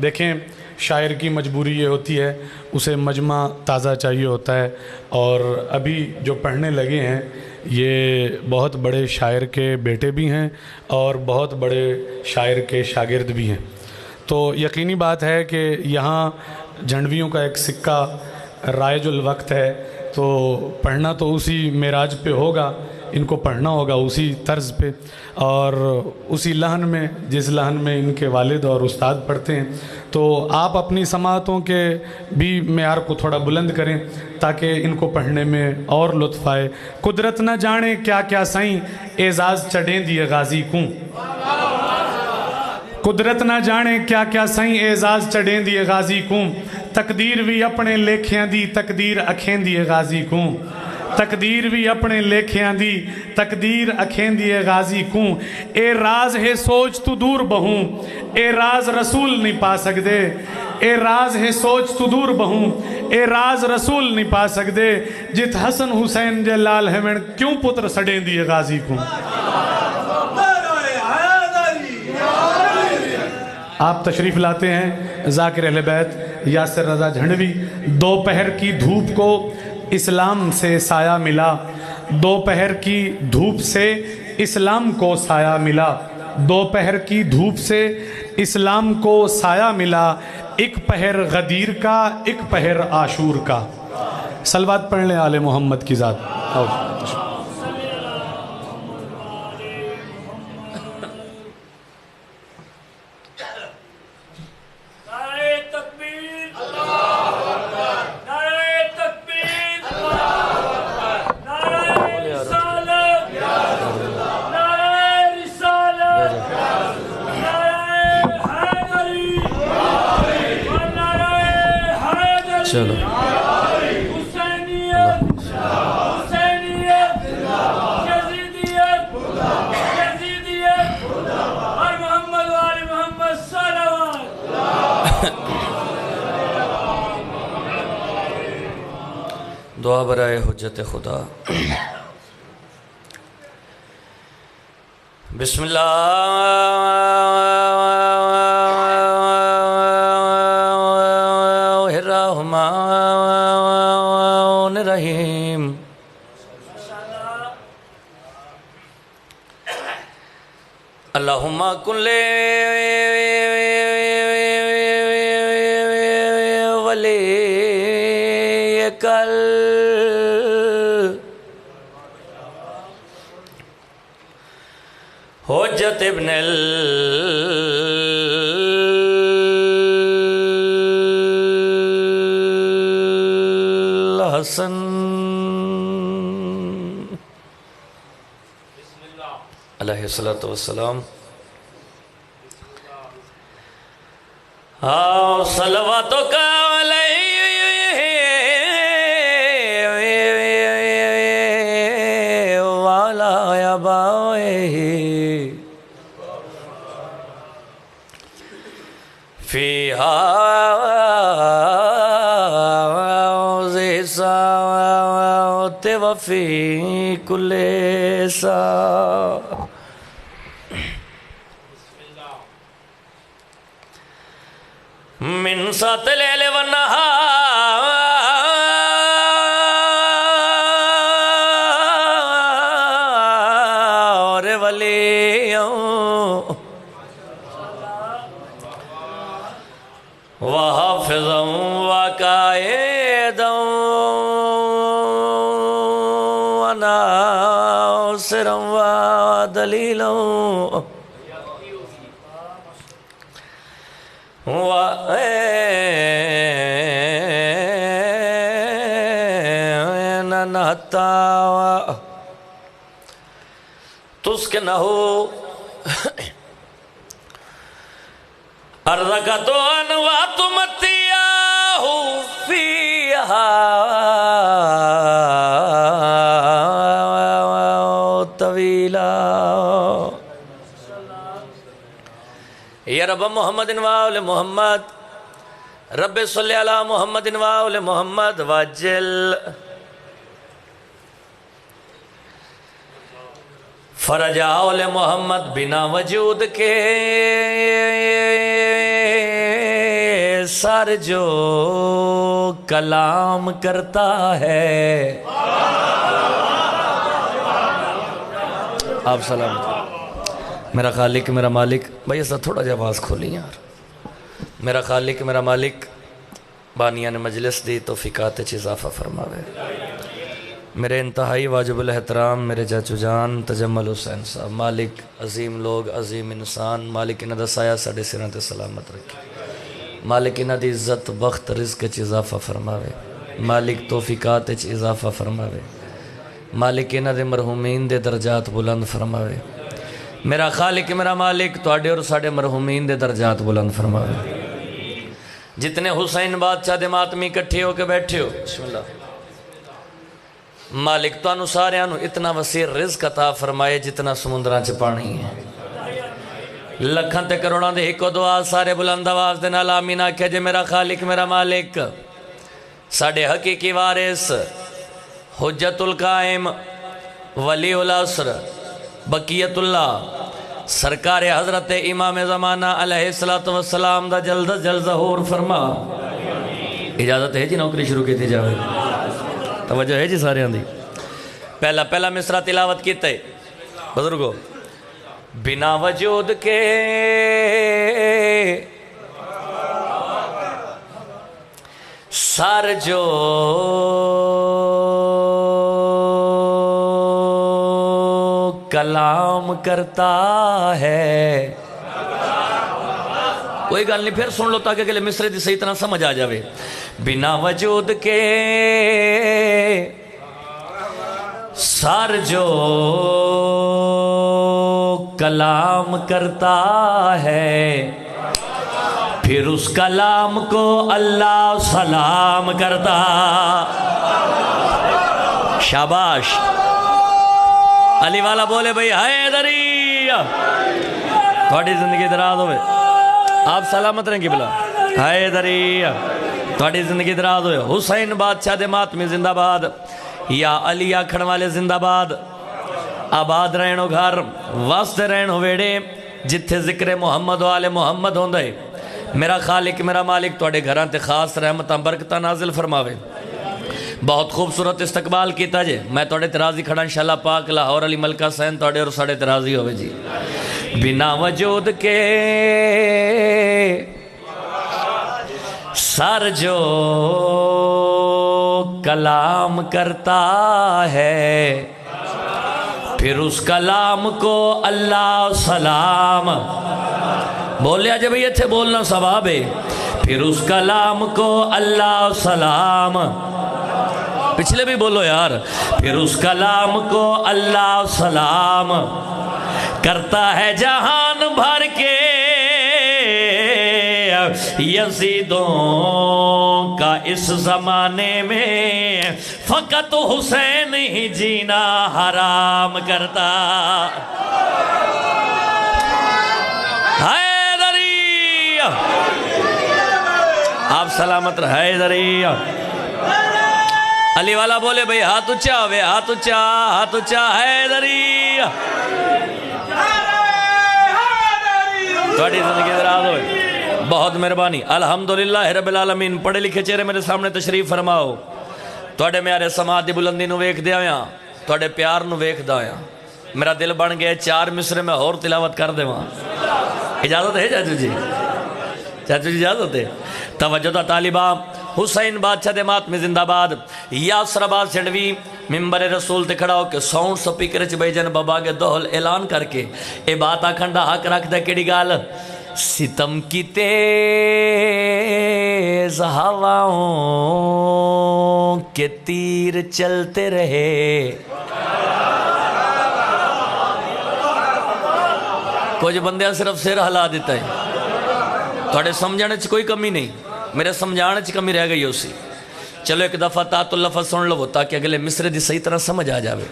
دیکھیں شاعر کی مجبوری یہ ہوتی ہے، اسے مجمع تازہ چاہیے ہوتا ہے، اور ابھی جو پڑھنے لگے ہیں یہ بہت بڑے شاعر کے بیٹے بھی ہیں اور بہت بڑے شاعر کے شاگرد بھی ہیں۔ تو یقینی بات ہے کہ یہاں جھنڈویوں کا ایک سکہ رائج الوقت ہے، تو پڑھنا تو اسی معراج پہ ہوگا، ان کو پڑھنا ہوگا اسی طرز پہ اور اسی لحن میں جس لحن میں ان کے والد اور استاد پڑھتے ہیں۔ تو آپ اپنی سماعتوں کے بھی معیار کو تھوڑا بلند کریں تاکہ ان کو پڑھنے میں اور لطف آئے۔ قدرت نہ جانے کیا کیا سائیں اعزاز چڑھیں دیے غازی کوں، قدرت نہ جانے کیا کیا سائیں اعزاز چڑھیں دیے غازی کوں، تقدیر بھی اپنے لیکھیاں دی تقدیر اکھیں دیے غازی کوں، تقدیر بھی اپنے لیکھیاں دی تقدیر اکھیں دیے غازی کوں، اے راز ہے سوچ تو دور بہوں اے راز رسول نہیں پا سکدے، اے راز ہے سوچ تو دور بہوں اے راز رسول نہیں پا سکدے، جت حسن حسین جے لال ہمیں کیوں پتر سڑیں دیے غازی کوں۔ آپ تشریف لاتے ہیں ذاکر اہل بیت یاسر رضا جھنڈوی۔ دوپہر کی دھوپ کو اسلام سے سایہ ملا، دوپہر کی دھوپ سے اسلام کو سایہ ملا، دوپہر کی دھوپ سے اسلام کو سایہ ملا، ایک پہر غدیر کا ایک پہر عاشور کا۔ صلوات پڑھ لیں آل محمد کی ذات۔ چلو دعا برائے حجت خدا۔ بسم اللہ الرحمن الرحیم۔ اللہم کن ولیک حجت ابن الحسن علیہ الصلوۃ والسلام۔ صلواتک علیہ وعلی آبائہ فی ہذہ الساعۃ وفی کل ساعۃ۔ من سات اللیل والنہار ولیوں وحافظاً وقائداً وناصراً ودلیلاً وَإِنَّ حَتَّى تُسْكِنَهُ أَرْضَكَ طَوْعًا وَتُمَتِّعَهُ فِيهَا طَوِيلًا۔ یا رب محمد وآل محمد، رب صلی علی محمد وآل محمد واجل فرج آل محمد بنا وجود کے سر جو کلام کرتا ہے. آپ سلامت. میرا خالق میرا مالک، بھائی ایسا تھوڑا جا آواز کھولی یار. میرا خالق میرا مالک بانیان مجلس دی توفیقات چ اضافہ فرماوے. میرے انتہائی واجب الاحترام میرے چاچو جان تجمل حسین صاحب، مالک عظیم لوگ عظیم انسان، مالک انہاں دا سایہ ساڈے سراں تے سلامت رکھے. مالک انہاں دی عزت بخت رزق چ اضافہ فرماوے. مالک توفیقات چ اضافہ فرماوے. مالک انہاں دے مرحومین دے درجات بلند فرماوے. میرا خالق میرا مالک تواڈے اور ساڈے مرحومین دے درجات بلند فرماوے. جتنے حسین بادشاہ دے ماتمی کٹھے ہو کے بیٹھے ہو، بسم اللہ. مالک تانوں ساریاں نوں اتنا وسیع رزق عطا فرمائے جتنا سمندراں چ پانی ہے. لکھاں تے کروڑاں دے ایکو دعا سارے بلند آواز دے نال آمین آکھے جے میرا خالق میرا مالک ساڈے حقیقی وارث حجت القائم ولی العصر بقیت اللہ سرکار حضرت امام زمانہ علیہ السلام دا جلد جلد ظہور فرما. اجازت ہے جی نوکری شروع کی تھی جاوے؟ توجہ ہے جی سارے آندھی. پہلا مصرع تلاوت کیتا ہے بزرگو. بنا وجود کے سر جو کلام کرتا ہے. کوئی گل نہیں، پھر سن لو تاکہ اگلے مصرے دی صحیح طرح سمجھ آ جاوے. بنا وجود کے سر جو کلام کرتا ہے پھر اس کلام کو اللہ سلام کرتا. شاباش. علی والا بولے بھئی حیدری تھوڑی زندگی دراز ہوئے. آپ سلامت رہیں قبلہ. حیدری تھوڑی زندگی دراز ہوئے. حسین بادشاہ دے ماتمی زندہ باد. یا علی آکھن والے زندہ باد. آباد رہنو گھر واسطے رہنو ویڑے جتھے ذکر محمد و آل محمد ہوندے. میرا خالق میرا مالک توڑے گھران تے خاص رحمتاں برکتاں نازل فرماوے. بہت خوبصورت استقبال کیتا جے. میں توڑے ترازی کھڑا انشاءاللہ پاک لاہور علی ملکہ سین توڑے اور ساڑے ترازی ہوئے جی. بنا وجود کے سر جو کلام کرتا ہے پھر اس کلام کو اللہ سلام. بولیا جب یہ تھے بولنا ثواب ہے. پھر اس کلام کو اللہ سلام. پچھلے بھی بولو یار. پھر اس کلام کو اللہ سلام کرتا ہے جہان بھر کے یزیدوں کا اس زمانے میں فقط حسین ہی جینا حرام کرتا. حیدری آپ سلامت رہے. حیدری علی والا بولے بھئی ہاتھ اچھا ہوئے. ہاتھ اچھا ہاتھ اچھا. حیدری تھوڑی زندگی دراز ہوئے. بہت مہربانی. الحمدللہ رب العالمین. پڑھے لکھے چہرے میرے سامنے تشریف فرماؤ. توڑے میارے سماعت دی بلندی نو ویکھ دے آیا. توڑے پیار نو ویکھ دا آیا. میرا دل بن گیا 4 مصرے میں اور تلاوت کر دے وہاں. اجازت ہے چاچو جی؟ چاچو جی اجازت ہے؟ توجہ دا طالبہ. حسین بادشاہ دے ماتمی زندہ باد. یاسر آباد سنڈوی ممبر رسول تے کھڑا ہو کے ساؤنڈ سپیکر چ بھائی جان بابا کے دوہل اعلان کر کے اے بات آکھن دا حق رکھ دے. کیڑی گال؟ ستم کی تیز ہواؤں کے تیر چلتے رہے. کچھ بندے صرف سر ہلا دیتا ہے. تھوڑے سمجھانے چ کوئی کمی نہیں. میرے سمجھانے چ کمی رہ گئی اسی. چلو ایک دفعہ تات اللفظ سن لو تاکہ اگلے مصرے دی صحیح طرح سمجھ آ جاوے.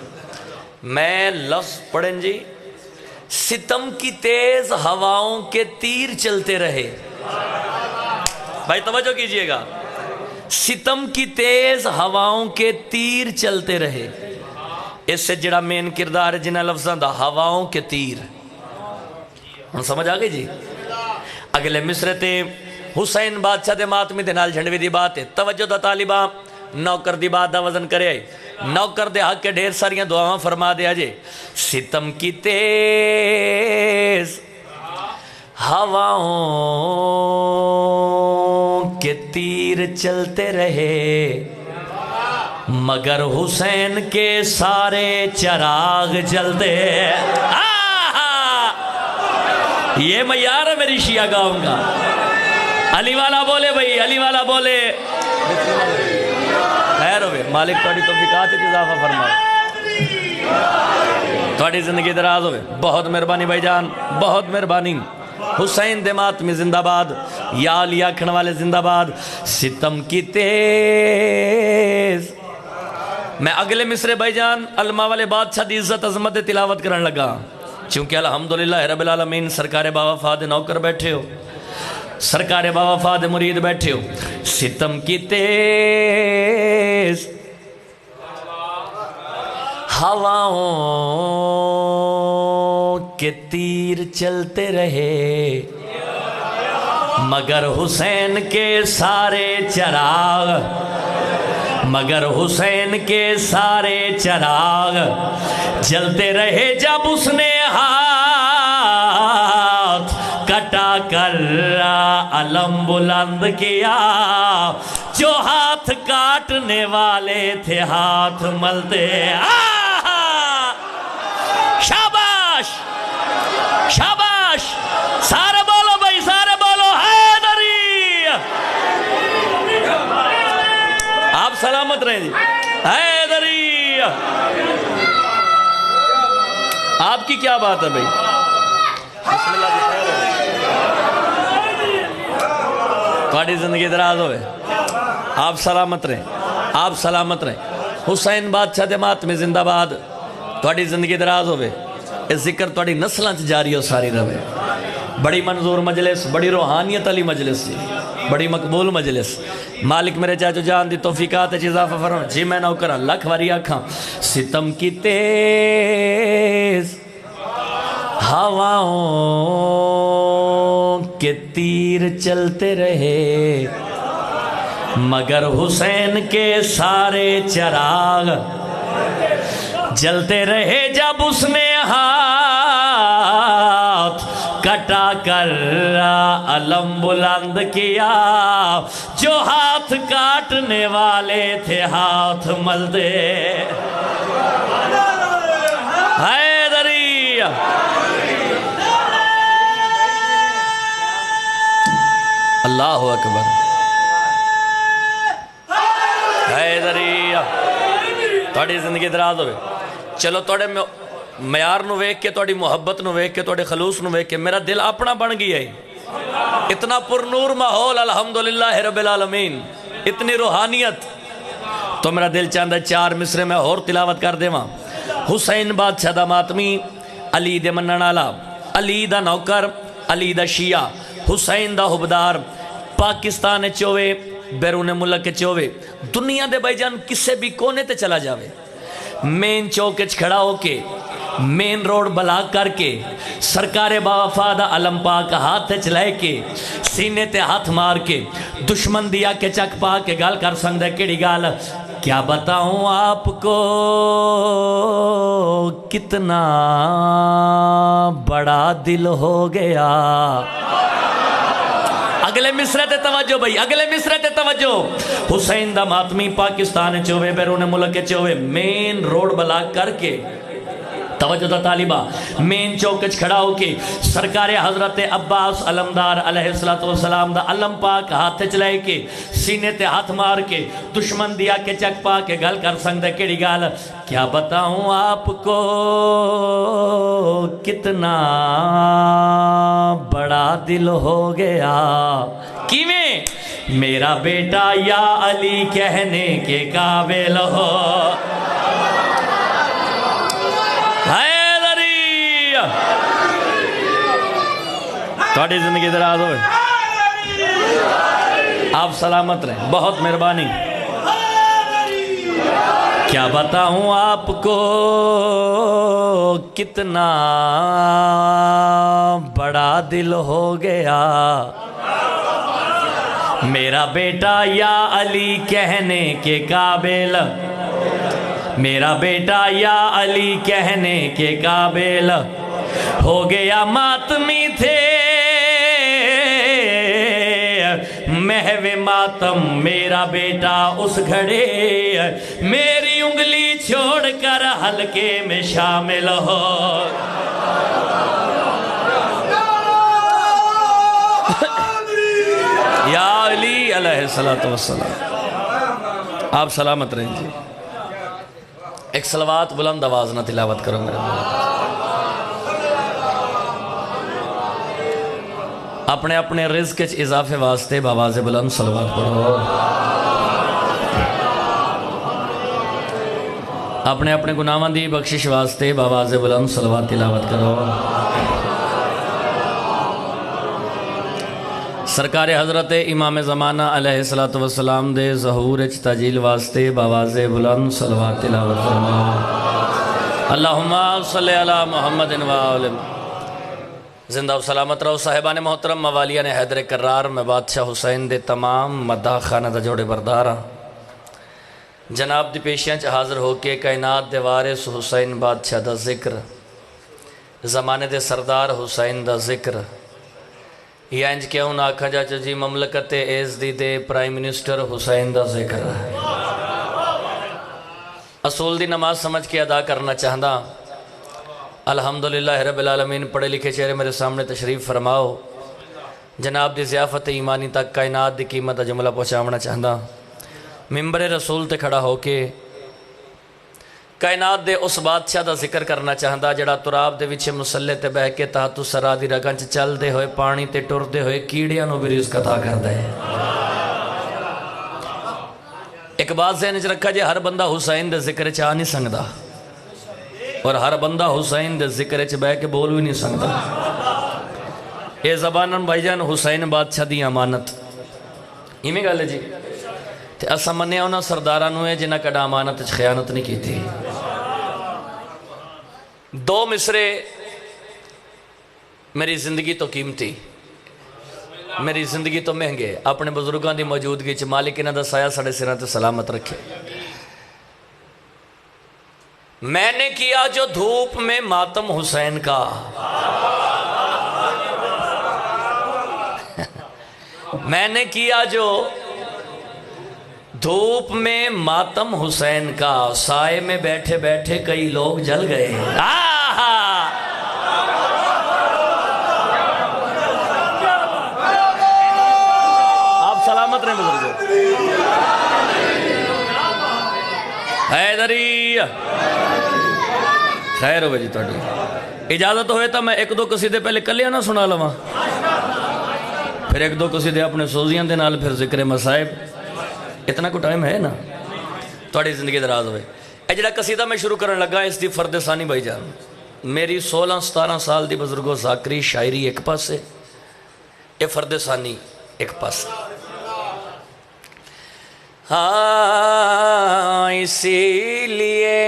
میں لفظ پڑھیں جی. ستم کی تیز ہواؤں کے تیر چلتے رہے. بھائی توجہ کیجئے گا. ستم کی تیز ہواؤں کے تیر چلتے رہے. اس سے جڑا مین کردار ہے جنہ لفظاں دا ہواؤں کے تیر. ہم سمجھ آگئے جی. اگلے مصرے تے حسین بادشاہ دے ماتمی دے نال جھنڈوی دی بات ہے توجہ دا طالباں نوکر دی بات دا وزن کرے آئی نوکر دے حق کے ڈھیر ساریاں دعاواں فرما دے آجے ستم کی تیز ہواؤں کے تیر چلتے رہے مگر حسین کے سارے چراغ جلتے یہ معیار ہے میری شیعہ گاؤں کا علی والا بولے بھئی علی والا بولے خیر ہوئے مالک توڑی توفیقات اضافہ فرمائے توڑی زندگی دراز ہوئے بہت مہربانی بھائی جان بہت مہربانی حسین دے ماتمی زندہ باد یا علی آکھن والے زندہ باد ستم کی تیز میں اگلے مصرے بھائی جان علماء والے بادشاہ دی عزت عظمت تلاوت کرن لگا چونکہ الحمدللہ رب العالمین سرکار بابا فاد نوکر بیٹھے ہو سرکار بابا فاد مرید بیٹھے ہو ستم کی تیز ہواؤں کے تیر چلتے رہے مگر حسین کے سارے چراغ مگر حسین کے سارے چراغ جلتے رہے جب اس نے ہاتھ کٹا کر علم بلند کیا جو ہاتھ کاٹنے والے تھے ہاتھ ملتے شاباش شاباش سارے بولو بھائی سارے بولو حیدری آپ سلامت رہیں جی حیدری آپ کی کیا بات ہے بھائی بسم اللہ جی خیر ہو تھوڑی زندگی دراز ہوئے آپ سلامت رہیں آپ سلامت رہیں حسین بادشاہ دے ماتمی زندہ باد تھوڑی زندگی دراز ہوئے اس ذکر تھوڑی نسلانچ جاری ہو ساری روے بڑی منظور مجلس بڑی روحانیت علی مجلس بڑی مقبول مجلس مالک میرے چاچو جان دی توفیقات اضافہ فرما جی میں نوکر لکھ واری آکھاں ستم کی تیز ہواؤں کے تیر چلتے رہے مگر حسین کے سارے چراغ جلتے رہے جب اس نے ہاتھ کٹا کر علم بلند کیا جو ہاتھ کاٹنے والے تھے ہاتھ ملتے حیدری اللہ اکبر حیدری تھوڑی زندگی دراز ہوئے چلو توڑے معیار نو ویک کے توڑی محبت نو ویک کے توڑی خلوص نو ویک کے میرا دل اپنا بن گیا ہے اتنا پر نور ماحول الحمدللہ رب العالمین اتنی روحانیت تو میرا دل چاندہ چار مصرے میں اور تلاوت کر دے ماں حسین بادشاہ دا ماتمی علی دے مننالا علی دا نوکر علی دا شیعہ حسین دا حبدار پاکستان چوے بیرون ملک چوے دنیا دے بھائی جان کسے بھی کونے تے چلا جاوے مین چوکچ کھڑا ہو کے مین روڈ بلاک کر کے سرکار باوفادہ علم پاک ہاتھ چلائے کے سینے تے ہاتھ مار کے دشمن دیا کے چک پا کے گال کر سنگ دے کیڑی گال کیا بتاؤں آپ کو کتنا بڑا دل ہو گیا اگلے مصرے تے توجہ بھائی اگلے مصرے تے توجہ حسین دا ماتمی پاکستان چوے بیرون ملک چوے مین روڈ بلاک کر کے توجہ دا طالبہ مین چوکچ کھڑا ہو کے سرکار حضرت عباس علمدار علیہ السلام دا علم پاک ہاتھ چلائے کے سینے تے ہاتھ مار کے دشمن دیا کے چک پا کے گل کر سنگ دے کیڑی گال کیا بتاؤں آپ کو کتنا بڑا دل ہو گیا کیویں میرا بیٹا یا علی کہنے کے قابل ہو تھوڑی زندگی دراز ہوئے آپ سلامت رہیں بہت مہربانی کیا بتاؤں آپ کو کتنا بڑا دل ہو گیا میرا بیٹا یا علی کہنے کے قابل، میرا بیٹا یا علی کہنے کے قابل، ہو گیا ماتمی تھے محو ماتم میرا بیٹا اس گھڑے، میری انگلی چھوڑ کر حلقے میں شامل ہو۔ یا علی علیہ السلام، آپ سلامت رہیں جی۔ ایک صلوات بلند آواز نہ تلاوت کرو میرے مولا، اپنے اپنے رزق اچ اضافے واسطے بآواز بلند صلوات پڑھو، اپنے اپنے گناہاں دی بخشش واسطے بآواز بلند صلوات تلاوت کرو۔ سرکار حضرت امام زمانہ علیہ السلام دے ظہور اچ تجلیل واسطے بآواز بلند صلوات تلاوت فرماؤ۔ اللہم صلی علی محمد وآلہ۔ زندہ و سلامت رہو صاحبان محترم، موالیان حیدر کرار، میں بادشاہ حسین دے تمام مداح خانہ دا جوڑے بردارا، جناب دی پیشیاں چ حاضر ہو کے کائنات دے وارث حسین بادشاہ دا ذکر، زمانے دے سردار حسین دا ذکر، یا انج کیوں نہ آکھا جا جی مملکت ایزدی دے پرائم منسٹر حسین دا ذکر۔ اصول دی نماز سمجھ کے ادا کرنا چاہتا، الحمدللہ رب العالمین، پڑھے لکھے چہرے میرے سامنے تشریف فرماؤ، جناب دی ضیافت ایمانی تک کائنات دی قیمت دا جملہ پہنچاونا چاہتا، ممبر رسول تے کھڑا ہو کے کائنات دے اس بادشاہ دا ذکر کرنا چاہتا جڑا تراب دے وچے مسلح تے بہ کے تحت سرا دی رگاں چ چل دے ہوئے پانی تے ٹر دے ہوئے کیڑیاں نو بھی رزق عطا کر دے۔ ایک بات ذہن چ رکھا جے ہر بندہ حسین دے ذکر چ آ نہیں سکدا، اور ہر بندہ حسین دے ذکر چ بہ کے بول بھی نہیں سکدا۔ اے زبانن بھائی جان حسین بادشاہ دی امانت ایویں گل ہے جی، تے اساں منیا انہاں سرداراں نوں جنہاں کڈا امانت وچ خیانت نہیں کیتی۔ دو مصرے میری زندگی تو قیمتی، میری زندگی تو مہنگے، اپنے بزرگاں دی موجودگی چ مالک انہاں دا سایہ ساڈے سراں تے سلامت رکھے۔ میں نے کیا جو دھوپ میں ماتم حسین کا، میں نے کیا جو دھوپ میں ماتم حسین کا، سائے میں بیٹھے بیٹھے کئی لوگ جل گئے۔ آپ سلامت رہیں بزرگوں، حیدری خیر ہوئے جی تھوڑی اجازت ہوئے تھا میں ایک دو قصیدے پہلے کلیاں نہ سنا لواں، پھر ایک دو قصیدے اپنے سوزیاں دے نال، پھر ذکر مصائب۔ اتنا کو ٹائم ہے نا تھوڑی زندگی دراز ہوئے۔ اے جڑا قصیدہ میں شروع کرنے لگا اس دی فرد ثانی بھائی جان، میری 16-17 سال دی بزرگوں ذاکری شاعری ایک پاس ہے، اے فرد ثانی ایک پاس ہے۔ ہاں اسی لیے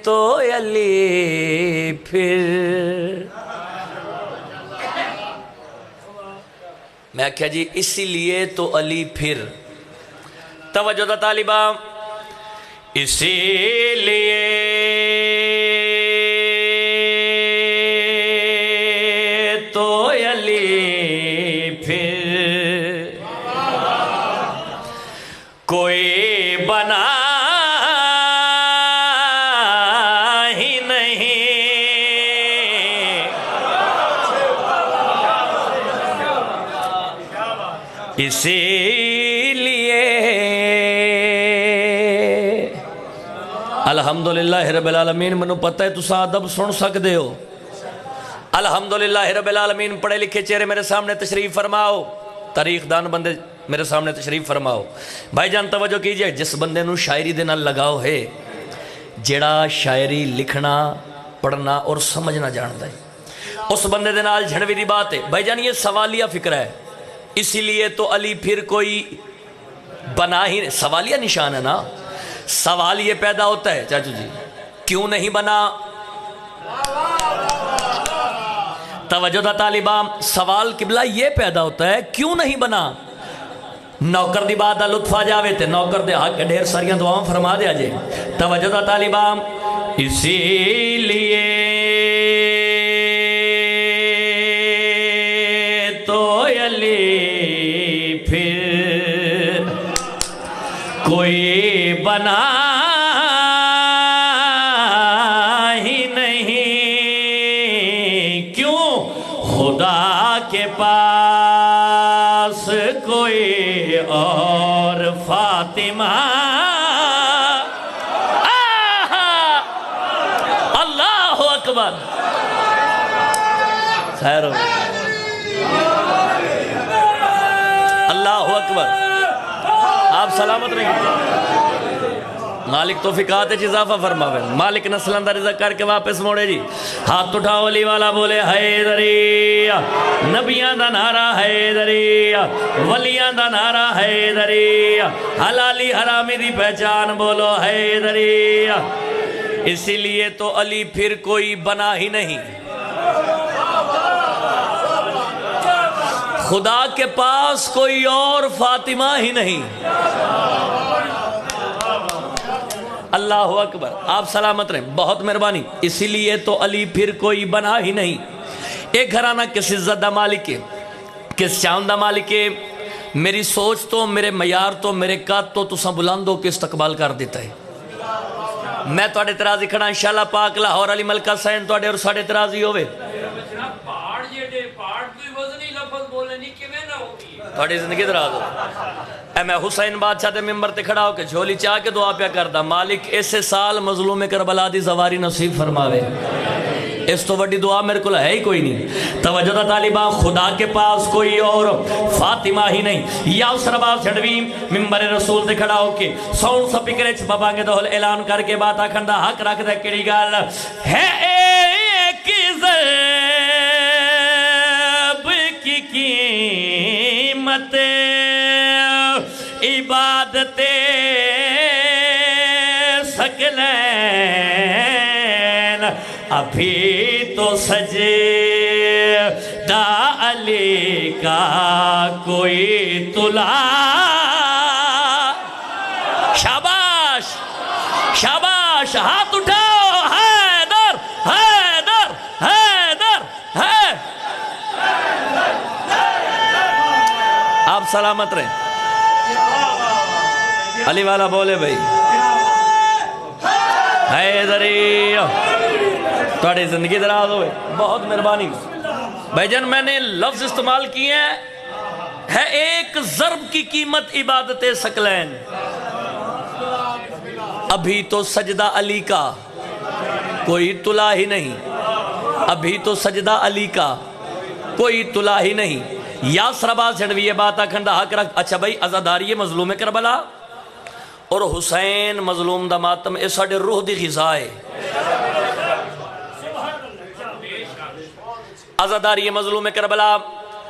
تو علی پھر، میں کہا جی اسی لیے تو علی پھر، توجہ دا طالبہ، اسی لیے تو علی پھر کوئی بنا ہی نہیں، اسی لیے الحمدللہ رب العالمین، منو پتہ ہے تسا ادب سن سکدے ہو، الحمدللہ رب العالمین، پڑھے لکھے چہرے میرے سامنے تشریف فرماؤ، تاریخ دان بندے میرے سامنے تشریف فرماؤ۔ بھائی جان توجہ کیجئے، جس بندے نو شاعری دے نال لگاؤ ہے، جڑا شاعری لکھنا پڑھنا اور سمجھنا جانتا ہے، اس بندے دے نال جھڑوی دی بات ہے۔ بھائی جان یہ سوالیہ فکر ہے، اسی لیے تو علی پھر کوئی بنا ہی، سوالیہ نشان ہے نا، سوال یہ پیدا ہوتا ہے چاچو جی کیوں نہیں بنا، توجہ دا طالبہ، سوال قبلہ یہ پیدا ہوتا ہے کیوں نہیں بنا؟ نوکر دی بات دا لطف آ جاوے تے نوکر دے حق ڈھیر ساریاں دعاؤں فرما دیا جے۔ توجہ دا طالبہ، اسی لیے تو علی پھر کوئی بنا ہی نہیں، کیوں؟ خدا کے پاس کوئی اور فاطمہ، اللہ اکبر، خیر ہو، اللہ اکبر، آپ سلامت رہیں۔ مالک توفیقات اضافہ فرماوے، مالک نسلان دا رزق کر کے واپس موڑے جی۔ ہاتھ اٹھاؤ، علی والا بولے حیدری، نبیان دا نعرہ حیدری، ولیان دا نعرہ حیدری، حلالی حرامی دی پہچان بولو حیدری۔ اسی لیے تو علی پھر کوئی بنا ہی نہیں، خدا کے پاس کوئی اور فاطمہ ہی نہیں۔ اللہ اکبر، آپ سلامت رہیں، بہت مہربانی۔ اسی لیے تو علی پھر کوئی بنا ہی نہیں۔ ایک گھرانہ کس عزت دا مالک ہے، کس شان دا مالک ہے، میری سوچ تو، میرے معیار تو، میرے قد تو تساں بلندوں کے استقبال کر دیتا ہے۔ میں تو اعتراضی کھڑا انشاءاللہ پاک لاہور علی ملکہ سین تو اور ساڑھے اعتراضی ہوئے تھوڑی زندگی دراز ہو۔ اے میں حسین بادشاہ دے ممبر تے کھڑا ہو کے جھولی چاہ کے دعا پیا کردہ، مالک ایسے سال مظلوم کربلا دی زواری نصیب فرماوے، اس تو وڈی دعا میرے کو ہے ہی کوئی نہیں۔ توجہ دا طالبہ، خدا کے پاس کوئی اور فاطمہ ہی نہیں۔ یا اس رباب چھڑوی ممبر رسول دے کھڑا ہو کے ساؤنڈ سپیکر بابا کے دہل اعلان کر کے بات آکھندہ حق رکھ دے کڑی گال ہے ایک ضرب کی قیمت عبادت ثقلین، ابھی تو سجدہ علی کا کوئی تلا۔ شاباش شاباش، ہاتھ اٹھاؤ، حیدر حیدر حیدر ہے۔ آپ سلامت رہیں، علی والا بولے بھائی حیدری، تھوڑی زندگی دراز ہوئے، بہت مہربانی بھائی جان۔ میں نے لفظ استعمال کیے ہیں، ہے ایک ضرب کی قیمت عبادت ثقلین، ابھی تو سجدہ علی کا کوئی تلا ہی نہیں، ابھی تو سجدہ علی کا کوئی تلا ہی نہیں۔ یا سرباز جھڑوی یہ بات آکھندہ حق رکھ۔ اچھا بھائی، عزاداری مظلوم کربلا اور حسین مظلوم دا ماتم، اس ساڑھے روح دی غذا ہے۔ عزاداری مظلوم کربلا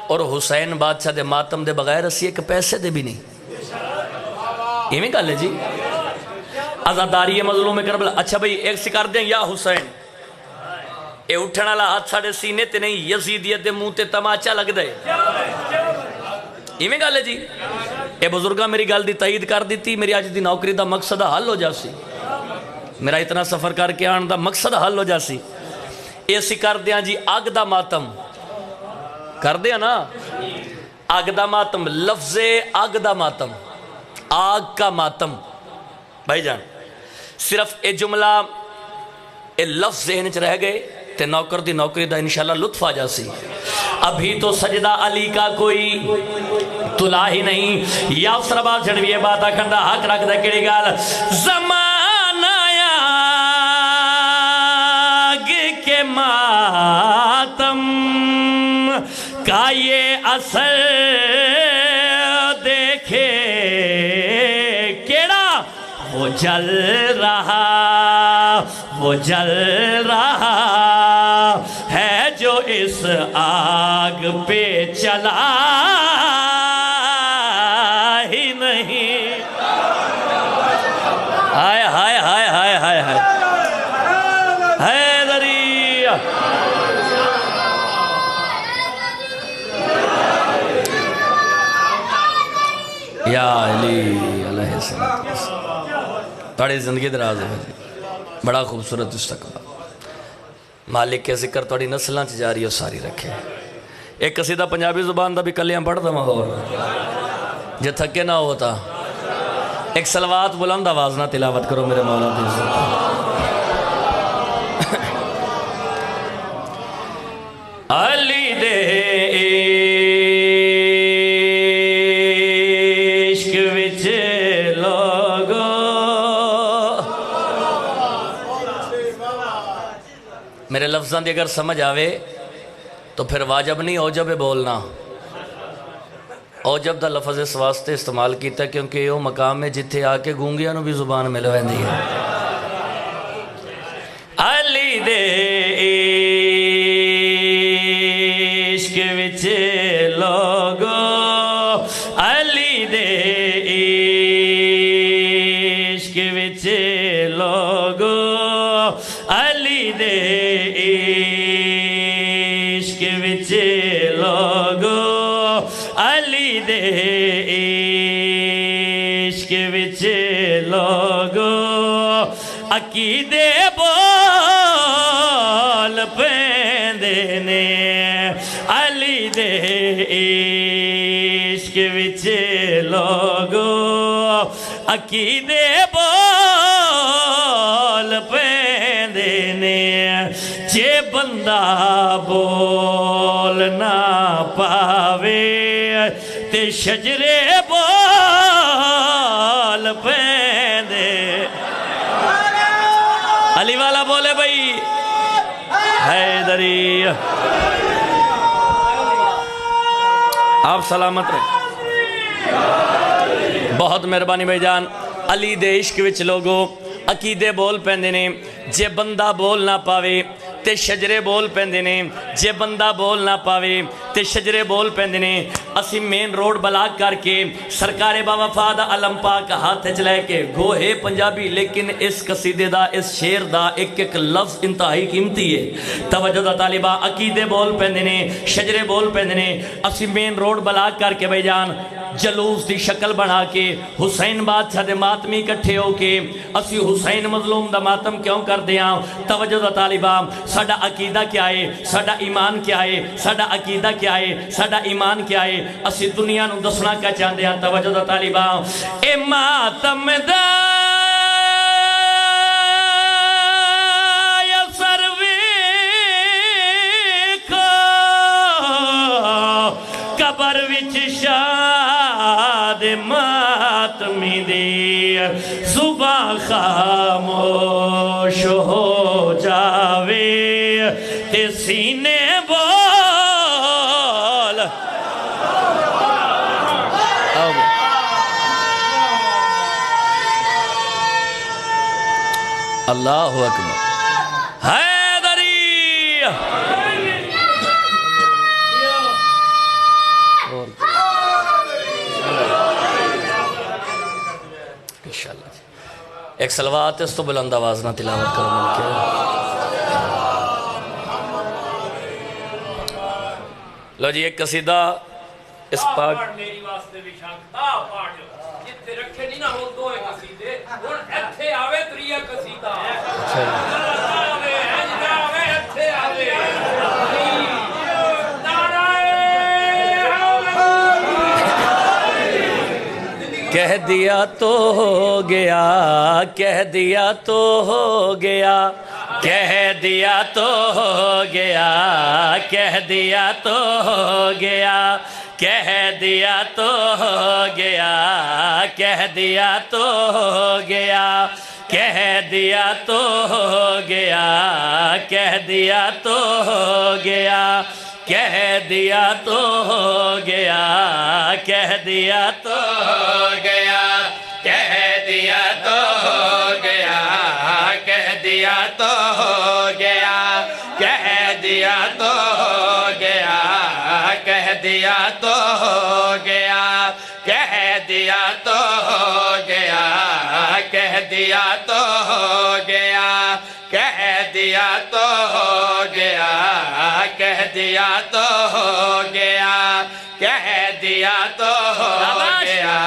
اور حسین بادشاہ دے ماتم دے بغیر اسی ایک پیسے دے بھی نہیں۔ یہ میں کہا لے جی، عزاداری مظلوم کربلا۔ اچھا بھائی ایک سکار دیں، یا حسین اے اٹھنا لا ہاتھ ساڑھے سینے تے نہیں، یزیدیت دے منہ تے تماچا لگ دے۔ یہ میں کہا لے جی، اے بزرگاں میری گل دی تائید کر دیتی، میری آج دی نوکری دا مقصد حل ہو جاسی، میرا اتنا سفر کر کے آن دا مقصد حل ہو جاسی۔ ایسی کر دیا جی آگ دا ماتم، کر دیا نا آگ دا ماتم، لفظ آگ دا ماتم، آگ کا ماتم۔ بھائی جان صرف اے جملہ اے لفظ ذہن چ رہ گئے تے نوکر دی نوکری دا انشاءاللہ لطف آ جاسی۔ ابھی تو سجدہ علی کا کوئی تلا ہی نہیں۔ یا سرباب جھڑوی یہ بات آکھندہ حق رکھ دے کڑی گال زمانہ آگ کے ماتم کا یہ اثر دیکھے کیڑا، وہ جل رہا، وہ جل رہا ہے جو اس آگ پہ چلا ہی نہیں۔ ہائے ہائے ہائے ہائے ہائے ہائے حیدری، یا علی علیہ السلام. تھوڑی زندگی دراز ہے بڑا خوبصورت استقبال. مالک کے ذکر تھوڑی نسلیں جاری اور ساری رکھے. ایک قصیدہ پنجابی زبان دا بھی کلیاں پڑھ دا مہور جے تھکے نہ ہوتا. ایک صلوات بلند آواز نہ تلاوت کرو میرے مولا دی عزت. علی دے عشق وچ لوگو میرے لفظاں دی اگر سمجھ آوے تو پھر واجب نہیں اوجب بولنا. اوجب دا لفظ اس واسطے استعمال کیتا ہے کیونکہ یہ مقام ہے جتھے آ کے گونگیاں نو بھی زبان مل ویندی ہے. علی دے عشق وچ لوگو علی دے عشق وچ لوگو علی دے عشق وچ لوگو علی دے عشق وچ لوگو عقیدے بول پیندے نے علی دے عشق وچ لوگو عقیدے بول پیندے نے. جے بندہ بول نہ پاوے تے شجرے بول پیندے. علی والا بولے بھائی حیدری. آپ سلامت رہے. بہت مہربانی بھائی جان. علی دے عشق وچ لوگو عقیدے بول پیندے نے. جے بندہ بول نہ پاوے تے شجرے بول پیندے نے. جے بندہ بول نہ پاوے تے شجرے بول پیندے نے. اسی مین روڈ بلاک کر کے سرکار با وفا دا علم پاک ہاتھ چلائے کے گوہے پنجابی لیکن اس قصیدے دا اس شعر دا ایک ایک لفظ انتہائی قیمتی ہے. توجہ دا طالبہ عقیدے بول پیندے نے شجرے بول پیندے نے. اسی مین روڈ بلاک کر کے بھائی جان جلوس دی شکل بنا کے حسین بادشاہ دے ماتمی کٹھے ہو کے اسی حسین مظلوم دا ماتم کیوں کر دیاں. توجہ دا طالبہ ساڈا عقیدہ کیا ہے ساڈا ایمان کیا ہے ساڈا عقیدہ کیا ہے ساڈا ایمان کیا ہے اسی دنیا نو دسنا کیا چاہتے ہیں. توجہ دا طالبہ اے ماتم دا یا سروے کو قبر وچ شاد ماتمی دی زباں خاموش ہو جاوے تے سینے بول. اللہ اکبر. حیدری انشاءاللہ ایک صلوات اس تو بلند آواز نہ تلاوت کرو مل کے. لو جی ایک قصیدہ اس پاک میری واسطے بھی شاکتا پاڑ جتے رکھے نہیں نہ ہو دو ایک قصیدے اور ایتھے آوے تریہ قصیدہ آوے ایتھے آوے کہہ دیا تو ہو گیا کہہ دیا تو ہو گیا کہہ دیا تو ہو گیا کہہ دیا تو ہو گیا کہہ دیا تو ہو گیا کہہ دیا تو ہو گیا کہہ دیا تو ہو گیا کہہ دیا تو ہو گیا کہہ دیا تو ہو گیا کہہ دیا تو ہو گیا کہہ دیا تو ہو گیا کہہ دیا تو ہو گیا کہہ دیا تو ہو گیا کہہ دیا تو ہو گیا کہہ دیا تو ہو گیا کہہ دیا تو ہو گیا کہہ دیا تو ہو گیا کہہ دیا تو ہو گیا کہہ دیا تو ہو گیا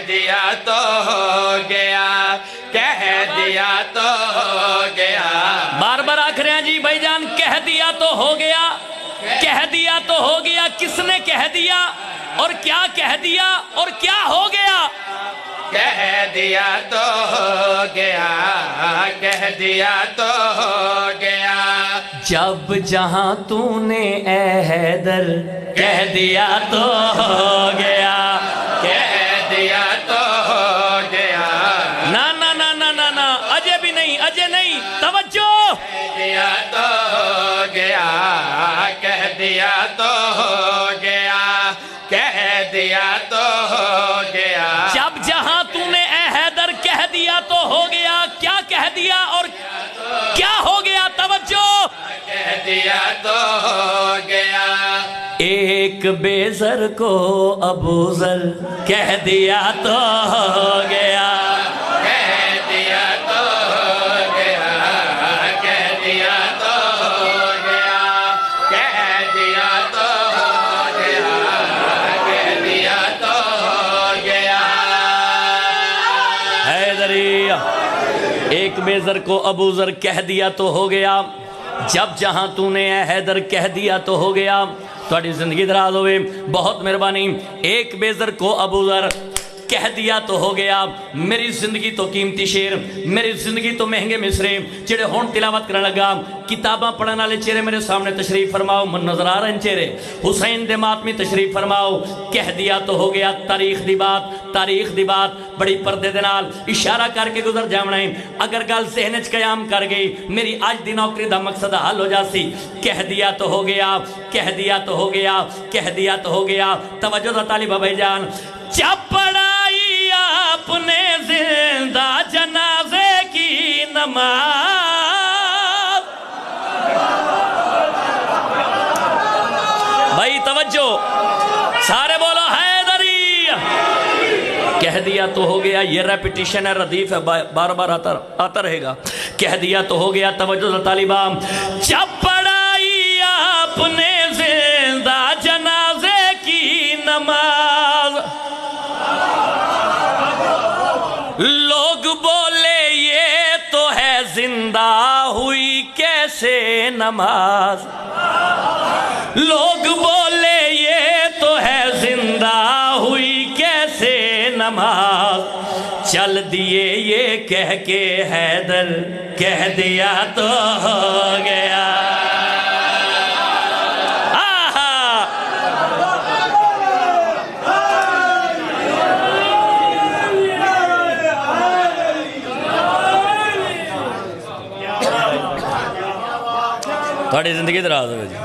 دیا تو ہو گیا، کہہ دیا تو ہو گیا۔ بار بار آکھ رہے ہیں جی بھائی جان، کہہ دیا تو ہو گیا، کہہ دیا تو ہو گیا۔ کس نے کہہ دیا اور کیا کہہ دیا اور کیا ہو گیا؟ کہہ دیا تو ہو گیا، کہہ دیا تو ہو گیا۔ جب جہاں تو نے اے حیدر کہہ دیا تو ہو گیا، کہہ دیا تو ہو گیا۔ نا نا نا نا نا نا، اجے بھی نہیں، اجے نہیں، توجہ۔ کہہ دیا تو ہو گیا، کہہ دیا تو ہو گیا، کہہ دیا تو ہو گیا۔ جب جہاں تو نے اے حیدر کہہ دیا تو ہو گیا، کیا کہہ دیا اور کیا ہو گیا؟ توجہ۔ کہہ دیا تو ہو گیا۔ ایک بے زر کو ابو ذر کہہ دیا تو ہو گیا، کہہ دیا تو ہو گیا، کہہ دیا تو ہو گیا، کہہ دیا تو ہو گیا، کہہ دیا تو ہو گیا۔ حیدریہ ایک بے زر کو ابو ذر کہہ دیا تو ہو گیا۔ جب جہاں تو نے اے حیدر کہہ دیا تو ہو گیا۔ تھوڑی زندگی دراز ہوئے، بہت مہربانی۔ ایک بے زر کو ابو ذر کہہ دیا تو ہو گیا۔ میری زندگی تو قیمتی شیر، میری زندگی تو مہنگے مصرے جڑے ہون تلاوت کرنے لگا۔ کتاباں پڑھنے والے چہرے میرے سامنے تشریف فرماؤ، من نظر آ رہے ہیں چہرے۔ حسین دے ماتمی تشریف فرماؤ۔ کہہ دیا تو ہو گیا، تاریخ دی بات، تاریخ دی بات بڑی پردے دے نال اشارہ کر کے گزر جاونا ہے۔ اگر گل ذہن وچ قیام کر گئی، میری آج دی نوکری دا مقصد حل ہو جاسی۔ کہہ دیا تو ہو گیا، کہہ دیا تو ہو گیا، کہہ دیا تو ہو گیا۔ توجہ دا طالب بھائی جان، جب پڑھائی آپ نے زندہ جنازے کی نماز، بھائی توجہ سارے بولو حیدری۔ کہہ دیا تو ہو گیا، یہ ریپیٹیشن ہے، ردیف ہے، بار بار آتا رہے گا۔ کہہ دیا تو ہو گیا۔ توجہ طالبہ، جب پڑھائی آپ نے زندہ جنازے کی نماز، لوگ بولے یہ تو ہے زندہ ہوئی کیسے نماز، لوگ بولے یہ تو ہے زندہ ہوئی کیسے نماز، چل دیے یہ کہہ کے حیدر کہہ دیا تو ہو گیا۔ تھوڑی زندگی دراز ہوئے جی،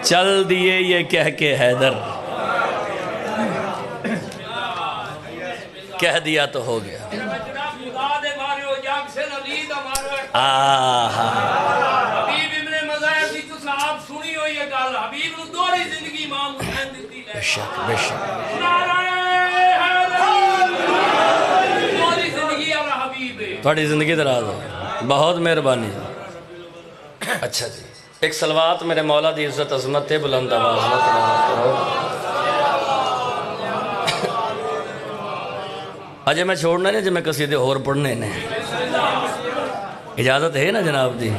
چل دیے یہ کہہ کے حیدر کہہ دیا تو ہو گیا۔ بے شک بے شک، تھوڑی زندگی دراز ہوئے، بہت مہربانی۔ اچھا جی، ایک صلوات میرے مولا دی عزت عظمت ہے، بلند آواز میں تلاوت کرو۔ اجے میں چھوڑنا نہیں، جب میں قصیدے اور پڑھنے نے اجازت ہے نا جناب دی؟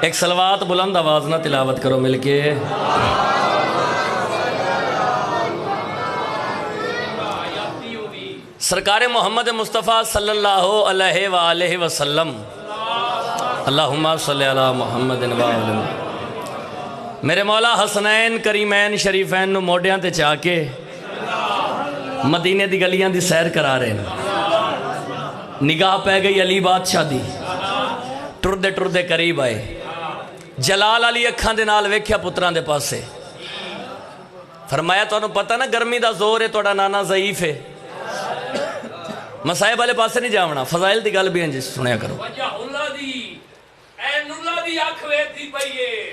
ایک صلوات بلند آواز نہ تلاوت کرو مل کے۔ سرکار محمد مصطفیٰ صلی اللہ علیہ وآلہ وسلم، اللہم صلی علی محمد وآلہ۔ میرے مولا حسنین کریمین شریفین نو موڈیاں تے چاہ کے مدینے دی گلیاں دی سیر کرا رہے ہیں۔ نگاہ پہ گئی علی بادشاہ دی، ٹردے ٹردے قریب آئے، جلال علی اکھاں دے نال ویکھیا پتران دے پاسے، فرمایا تو انہوں پتہ نا گرمی دا زور ہے، توڑا نانا ضعیف ہے، مسائب والے پاسے نہیں جاونا، فضائل دی گل بھی ہیں جس سنیا کرو۔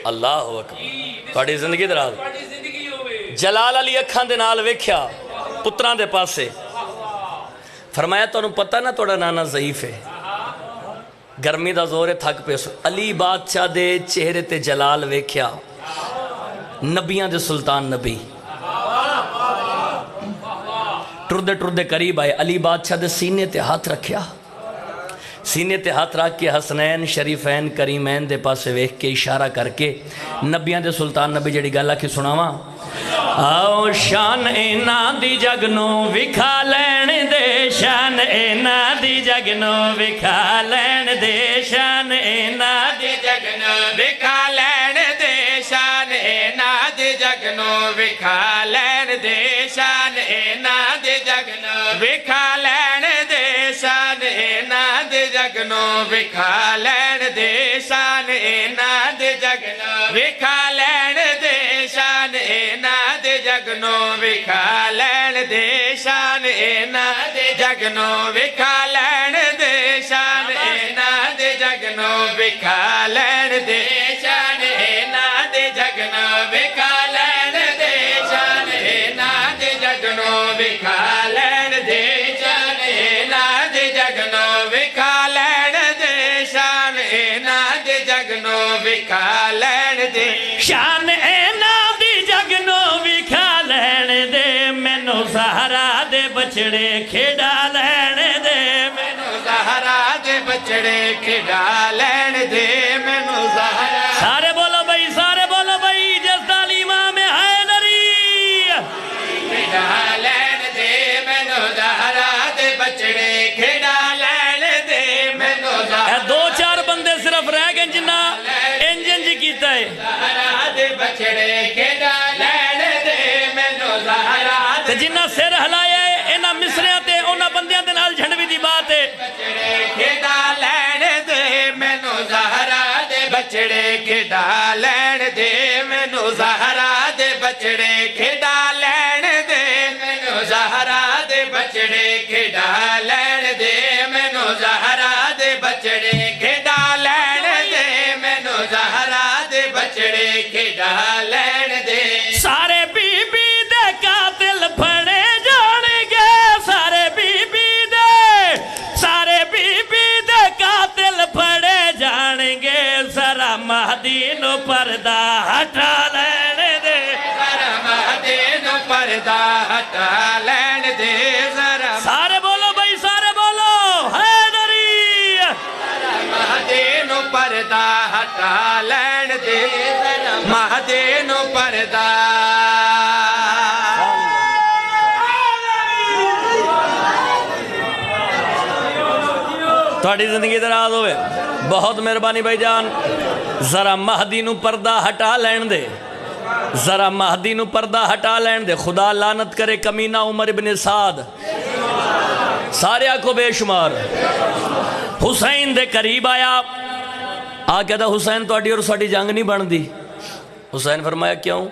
اللہ اکبر، تھوڑی زندگی دراز۔ جلال علی اکھاں دے نال ویکھیا پتران دے پاسے، فرمایا تو انہوں پتہ نا توڑا نانا ضعیف ہے، گرمی دا زور ہے، تھک پیسو۔ علی بادشاہ دے چہرے تے جلال ویکھیا، نبیاں دے سلطان نبی، ٹردے ٹردے قریب آئے، علی بادشاہ دے سینے تے ہاتھ رکھیا، سینے تے ہاتھ رکھ کے حسنین شریفین کریمین دے پاسے ویکھ کے اشارہ کر کے نبیاں دے سلطان نبی جڑی گل آکھی سناواں، آؤ شان اینا دی جگنو وکھا لین دے، شان اینا دی جگنو وکھا لین دے، شان اینا دی جگنو وکھا لین دے، شان اینا دی جگنو وکھا لین دے، شان اینا دی جگنو وکھا لین دے، شان اینا دی جگنو وکھا لین دے، شان اینا دی جگنو وکھا لین دے، شان اینا دی جگنو وکھا لین دے، شان اینا دی جگنو وکھا لین دے، شان اینا دی جگنو وکھا لین دے، شان اینا دی جگنو وکھا لین دے، شان اینا دی جگنو وکھا لین دے، شان اینا دی جگنو وکھا لین دے، شان اینا دی جگنو وکھا لین دے، شان اینا دی جگنو وکھا لین دے، مینوں زہرا دے بچڑے کھیڈا لین دے، مینوں زہرا دے بچڑے کھیڈا لین دے، مینوں زہرا سارے بولو بھائی، سارے بولو بھائی، جس دال امام حیدری کھیڈا لین دے، مینوں زہرا دے بچڑے کھیڈا لین دے، مینوں اے دو چار بندے صرف رہ گئے جنہ انجن جی کیتا ہے، زہرا دے بچڑے کھیڈا لین دے، مینوں زہرا تے جنہ سر ہلایا ہے انہاں مصریاں تے انہاں بندیاں دے نال جھنڈوی دی بات ہے، بچڑے کھیڈا لین دے، مینوں زہرا دے بچڑے کھیڈا لین دے، مینوں زہرا دے بچڑے کھیڈا لین دے، مینوں زہرا دے بچڑے کھیڈا لین دے، مینوں زہرا دے بچڑے کھیڈا لین دے، مینوں زہرا دے بچڑے کھیڈا لین دے، سارے بی بی دے قاتل پھڑے جان گے، سارے بی بی دے قاتل پھڑے جان گے، ذرا مہدی نو پردہ ہٹا لین دے، ذرا مہدی نو پردہ ہٹا لین دے، ذرا سارے بولو بھائی، سارے بولو حیدری، مہدی نو پردہ ہٹا لین دے، مہدی نو پردہ تھوڑی زندگی دراز ہوئے، بہت مہربانی بھائی جان، ذرا مہدی نو پردہ ہٹا لین دے، ذرا مہدی نو پردہ ہٹا لین دے، خدا لعنت کرے کمینہ عمر ابن سعد، سارے آنکھوں بے شمار، حسین دے قریب آیا، آگے دا حسین توڑی اور ساڑی جنگ نہیں بن دی، حسین فرمایا کیوں؟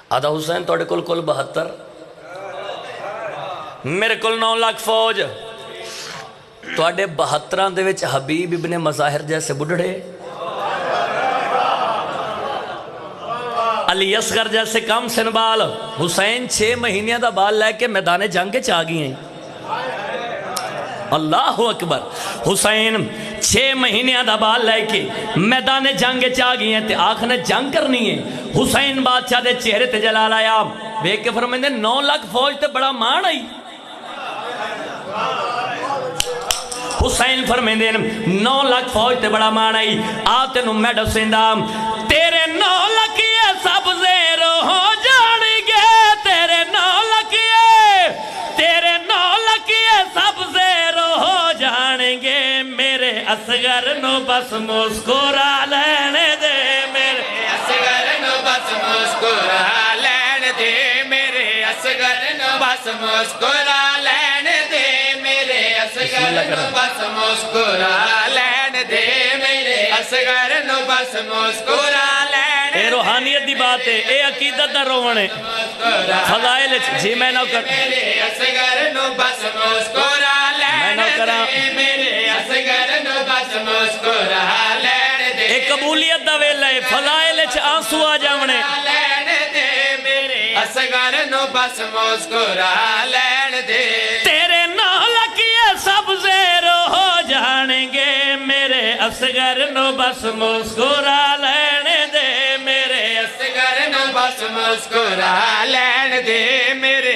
آدھا حسین توڑے کل 72، میرے کل 9 لاکھ فوج، توڑے 72 دے وچ حبیب ابن مظاہر جیسے بڑھڑے، علی اصغر جیسے کم سن بال، حسین 6 مہینے دا بال لے کے میدان جنگ چاگی ہیں، اللہ اکبر، حسین 6 مہینے دا بال لے کے میدان جنگ چاگی ہیں تے آنکھ نے جنگ کرنی ہے، حسین بادشاہ دے چہرے تے جلال آیا، بیک کے فرمائیں 9 لاکھ فوج تے بڑا مان آئی، حسین فرمائیں 9 لاکھ فوج تے بڑا مان آئی، آتے نو میں ڈسیندہ، تیرے 9 لاکھ یہ سب زیرو ہو جان گے، تیرے 9 لاکھ یہ سب زیرو ہو جان گے، میرے اصغر نو بس مسکرا لین دے، میرے اصغر نو بس مسکرا لین دے، میرے اصغر نو بس مسکرا لین دے، میرے اصغر نو بس مسکرا لین دے، میرے اصغر نو بس مسکرا لین دے، اے روحانیت دی بات ہے، اے عقیدت دا روان ہے، فضائل جی میں نہ کر، میرے اصغر نو بس مسکرا لین دے، میرے اصغر نو بس مسکرا لین دے، اے قبولیت دا ویلہ ہے، فضائل آنسو آ جاونے، لین دے، میرے اصغر نو بس مسکرا لین دے، تیرے 9 لاکھ یہ سب زیرو ہو جان گے، میرے اصغر نو بس مسکرا لین دے، میرے اصغر نو بس مسکرا لین دے، میرے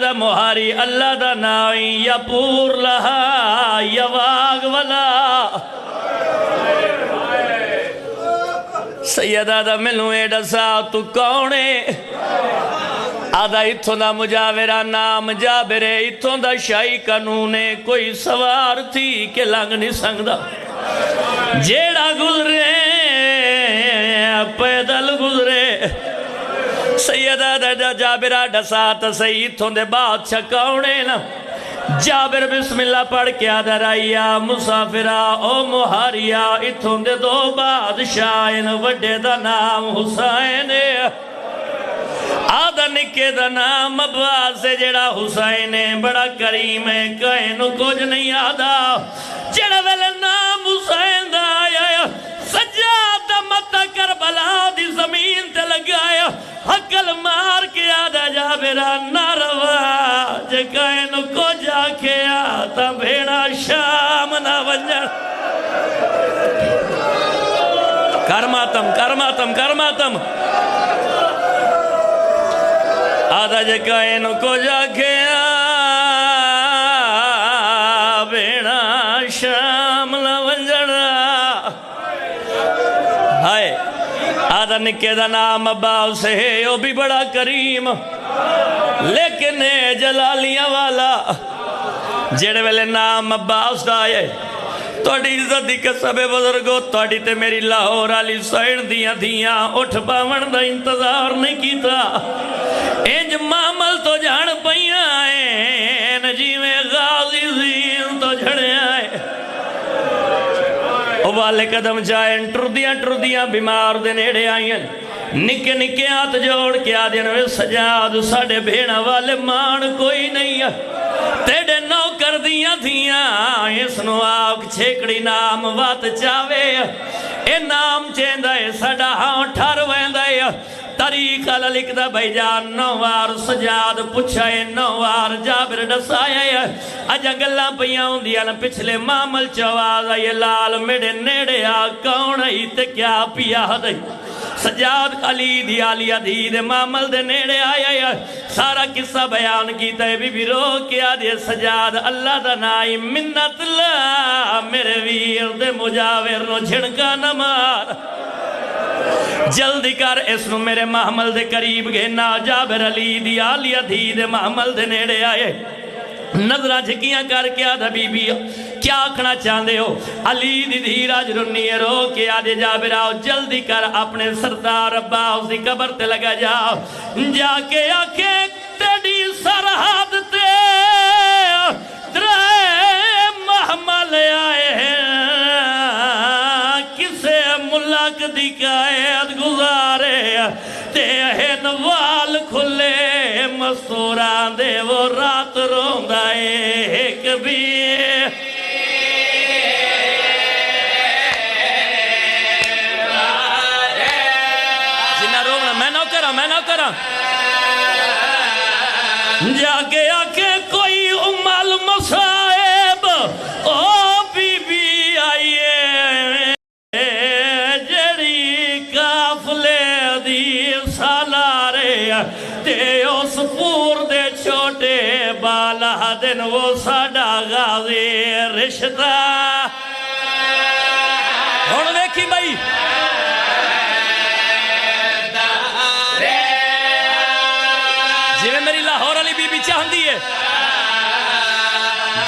دا مہاری اللہ دا نائی یا پور لہا یا واغ ولا سیدہ دا ملوں ایڈا سا تو کونے آدھا اتھوں دا مجاورہ نام جابرے اتھوں دا شاہی قانونے کوئی سوار تھی کہ لنگ نہیں سنگدا جیڑا گزرے پیدل گزرے سیدہ دا جابرہ ڈسات سیدھوں دے بادشاہ کونے نا جابر بسم اللہ پڑھ کے آدھا رائیا مسافرہ او مہاریا اتھوں دے دو بادشاہین وڈے دا نام حسین آدھا نکے دا نام عباس سے جڑا حسین بڑا کریم ہے کہنو کچھ نہیں آدھا جڑا ویلے نام حسین دا آیا سجاد مت کربلا دی زمین تے لگایا حقل مار کے آدھا جابرہ ناروا جے کہنو کو جا کے آتا بھیڑا شام نہ ونجر کرماتم آدھا جے کہنو کو جا کے بھیڑا شام نہ ونجر ہائے آدھا نکے دا نام عباس ہے وہ بھی بڑا کریم لیکن جلالیاں والا جڑے ویلے نام عباس دا آئے توڑی عزت دی قسم بزرگو توڑی تے میری لاہور علی سائن دیاں اٹھ باون دا انتظار نہیں کیتا انج معامل تو جھڑ پئیاں آئے نجی میں غازی زین تو جھڑے آئے والے قدم جائیں ٹردیاں بیمار دے نیڑے آئیں نکے نکے ہاتھ جوڑ کے آدھین وے سجاد ساڑے بھیڑا والے مان کوئی نہیں تیڑے نو کر دیاں تھیاں اس نو آگ چھیکڑی نام وات چاوے اے نام چیندہ ہے ساڑا ہاں ٹھار ویندہ ہے طریق اللہ لکھ دا بھائی جان نوار سجاد پچھائے نوار جابر ڈسائے اجا گلہ پیاں دیاں پچھلے معامل چواز آئے لال میڈے نیڑے آ کون ہی تے کیا پیا دائی سجاد علی دی آلیہ دی دے معامل دے نیڑے آئے سارا قصہ بیان کیتا ہے بی رو کیا دے سجاد اللہ دا نائی منت اللہ میرے ویر دے مجاور نو جھنکا نمار جلدی کر اس نو میرے محمل دے قریب گئے نا جابر علی دی آلیہ دی دے محمل دے نیڑے آئے نظرہ جھکیاں کر کے آدھا بی بی کیا کھنا چاندے ہو علی دی دھیراج رنی رو کے آدھے جابر آؤ جلدی کر اپنے سردار عباس دی قبر تے لگا جاؤ جا کے آکے تیڑی سرحد تے درائے محمل آئے ہیں کسے ملک دی قائد گزارے تے اہن وال کھلے مستوران دے وہ رات روندائے ایک بھی جنہ رونا میں نہ کرا جا کے آکے کوئی امال مصائب او بی بی آئیے جڑی کافلے دی سالارے تے اس پور دے چھوٹے بالا دن وہ ساڑا غازی رشتہ ہون دیکھی بھائی جویں میری لاہور علی بی بی چاہن دیئے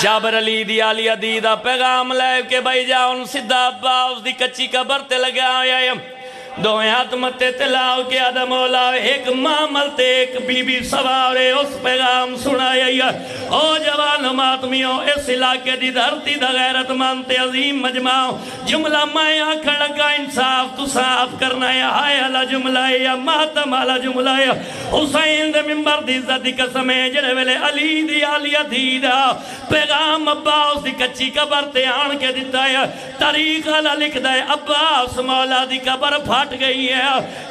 جابر علی دی آلیہ دی دا پیغام لے کے بھائی جاؤن صدہ عباس دی کچی قبر تے لگا آیا دوئیں ہاتھ متے تلاؤ کے آدھا مولا ایک معامل تے ایک بی بی سوارے اس پیغام سنایا او جوان ماتمیوں اس علاقے دی دھرتی دا غیرت مانتے عظیم مجمع جملہ میں آنکھڑ لگا انصاف تو صاف کرنا ہے ہائے اللہ جملہ یا ماتم اللہ جملہ یا حسین دے ممبر دی عزت دی قسم ہے جڑے ویلے علی دی آلیہ دی دا پیغام عباس دی کچی قبر تے آن کے دیتا ہے طریق اللہ لکھ دائے عباس مولا دی قبر پھاٹ گئی ہے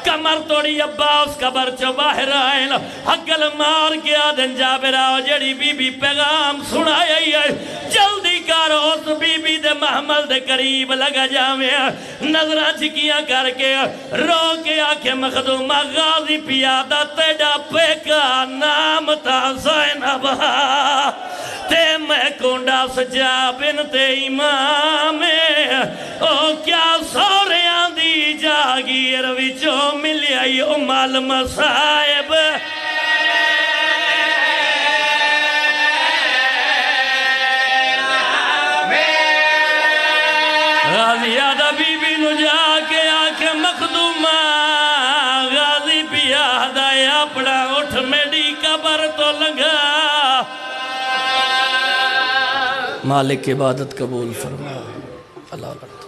کمر توڑی عباس قبر چو باہر آئے حقل مار کے آدھن جابر آؤ جڑی بی بی پیغام سنائی ہے جلدی کا یار اس بی بی دے محمل دے قریب لگا جاوے نظرہ چکیاں کر کے رو کے آکھے مخدومہ غازی پیادہ تیڑا پیکا نام تا زینب تے میں کنڈا سجا بنت امام او کیا سورے آندی جاگیر وچو ملی آئی ام المصائب غازی آدھا بی بی نو جا کے آکھے مخدومہ غازی پیادہ اپنا اٹھ میڈی قبر تو لگا مالک عبادت قبول فرما اللہ